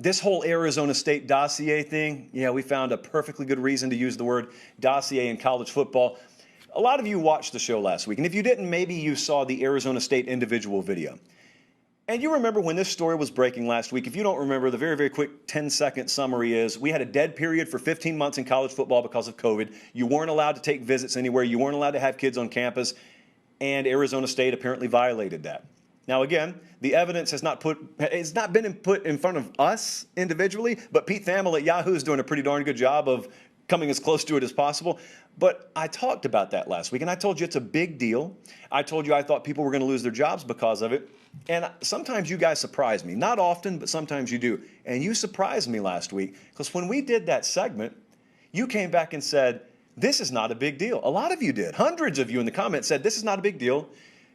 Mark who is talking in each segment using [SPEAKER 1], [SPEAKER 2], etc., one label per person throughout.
[SPEAKER 1] This whole Arizona State dossier thing, yeah, we found a perfectly good reason to use the word dossier in college football. A lot of you watched the show last week, and if you didn't, maybe you saw the Arizona State individual video. And you remember when this story was breaking last week. If you don't remember, the very, very quick 10-second summary is we had a dead period for 15 months in college football because of COVID. You weren't allowed to take visits anywhere. You weren't allowed to have kids on campus, and Arizona State apparently violated that. Now, again, the evidence has not been put in front of us individually, but Pete Thamel at Yahoo is doing a pretty darn good job of coming as close to it as possible. But I talked about that last week, and I told you it's a big deal. I told you I thought people were going to lose their jobs because of it. And sometimes you guys surprise me. Not often, but sometimes you do. And you surprised me last week because when we did that segment, you came back and said, this is not a big deal. A lot of you did. Hundreds of you in the comments said, this is not a big deal.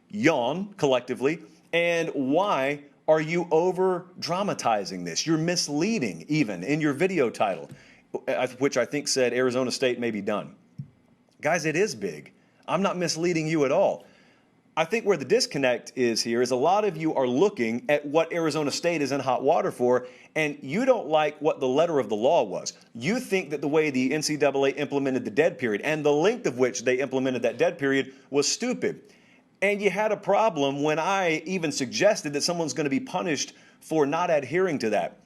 [SPEAKER 1] Yawn collectively. And why are you over dramatizing this? You're misleading even in your video title, which I think said Arizona State may be done. Guys, it is big. I'm not misleading you at all. I think where the disconnect is here is a lot of you are looking at what Arizona State is in hot water for, and you don't like what the letter of the law was. You think that the way the NCAA implemented the dead period and the length of which they implemented that dead period was stupid. And you had a problem when I even suggested that someone's going to be punished for not adhering to that.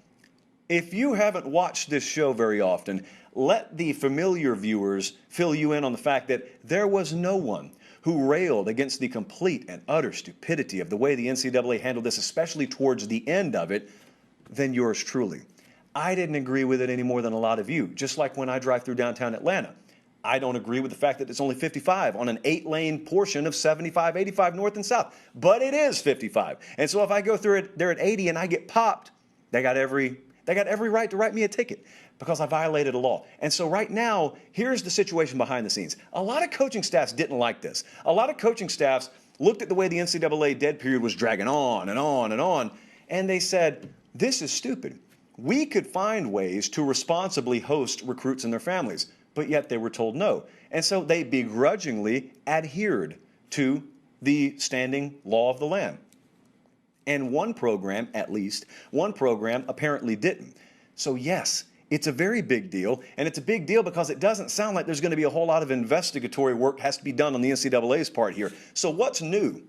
[SPEAKER 1] If you haven't watched this show very often, let the familiar viewers fill you in on the fact that there was no one who railed against the complete and utter stupidity of the way the NCAA handled this, especially towards the end of it, than yours truly. I didn't agree with it any more than a lot of you, just like when I drive through downtown Atlanta. I don't agree with the fact that it's only 55 on an 8-lane portion of 75, 85 north and south, but it is 55. And so if I go through it, they're at 80 and I get popped, they got every right to write me a ticket because I violated a law. And so right now, here's the situation behind the scenes. A lot of coaching staffs didn't like this. A lot of coaching staffs looked at the way the NCAA dead period was dragging on and on and on, and they said, this is stupid. We could find ways to responsibly host recruits and their families, but yet they were told no. And so they begrudgingly adhered to the standing law of the land. And one program, at least, one program apparently didn't. So yes, it's a very big deal, and it's a big deal because it doesn't sound like there's going to be a whole lot of investigatory work has to be done on the NCAA's part here. So what's new?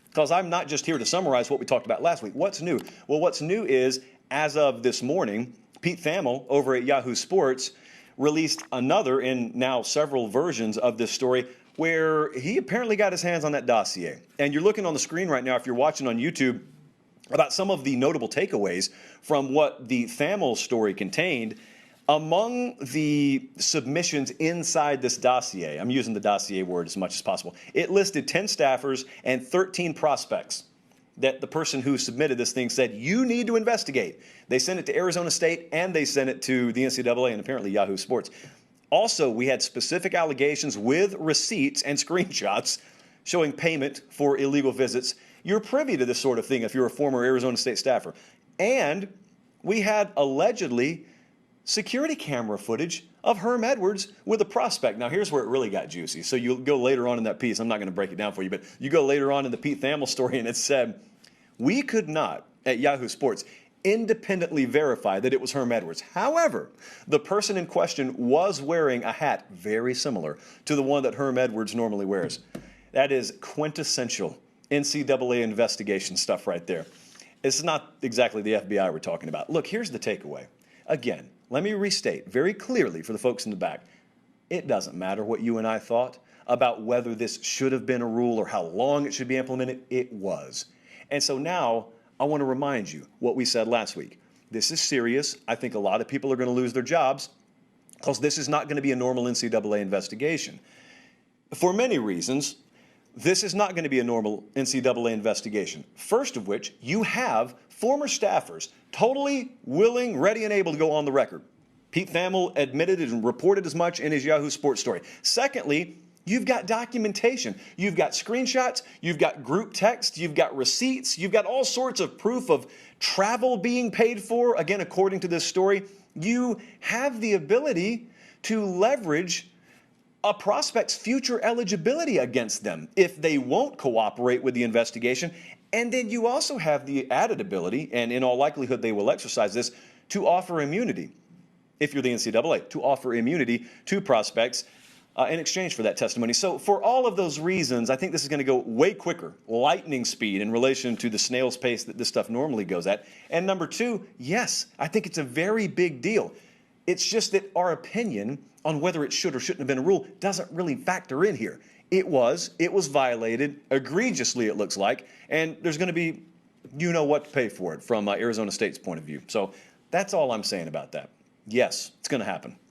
[SPEAKER 1] Because I'm not just here to summarize what we talked about last week. What's new? Well, what's new is, as of this morning, Pete Thamel over at Yahoo Sports released another in now several versions of this story where he apparently got his hands on that dossier. And you're looking on the screen right now, if you're watching on YouTube, about some of the notable takeaways from what the Thamel story contained. Among the submissions inside this dossier, I'm using the dossier word as much as possible, it listed 10 staffers and 13 prospects that the person who submitted this thing said, you need to investigate. They sent it to Arizona State and they sent it to the NCAA and apparently Yahoo Sports. Also, we had specific allegations with receipts and screenshots showing payment for illegal visits. You're privy to this sort of thing if you're a former Arizona State staffer. And we had allegedly security camera footage of Herm Edwards with a prospect. Now, here's where it really got juicy. So you'll go later on in that piece. I'm not going to break it down for you, but you go later on in the Pete Thamel story, and it said, we could not, at Yahoo Sports, independently verify that it was Herm Edwards. However, the person in question was wearing a hat very similar to the one that Herm Edwards normally wears. That is quintessential NCAA investigation stuff right there. It's not exactly the FBI we're talking about. Look, here's the takeaway. Again, let me restate very clearly for the folks in the back. It doesn't matter what you and I thought about whether this should have been a rule or how long it should be implemented. It was. And so now I want to remind you what we said last week. This is serious. I think a lot of people are going to lose their jobs because this is not going to be a normal NCAA investigation. For many reasons, this is not going to be a normal NCAA investigation. First of which, you have former staffers totally willing, ready, and able to go on the record. Pete Thamel admitted and reported as much in his Yahoo Sports story. Secondly, you've got documentation. You've got screenshots. You've got group text. You've got receipts. You've got all sorts of proof of travel being paid for. Again, according to this story, you have the ability to leverage a prospect's future eligibility against them if they won't cooperate with the investigation. And then you also have the added ability, and in all likelihood they will exercise this, to offer immunity, if you're the NCAA, to offer immunity to prospects in exchange for that testimony. So for all of those reasons, I think this is going to go way quicker, lightning speed in relation to the snail's pace that this stuff normally goes at. And number two, yes, I think it's a very big deal. It's just that our opinion on whether it should or shouldn't have been a rule doesn't really factor in here. It was violated egregiously, it looks like, and there's going to be what to pay for it from Arizona State's point of view. So that's all I'm saying about that. Yes, it's going to happen.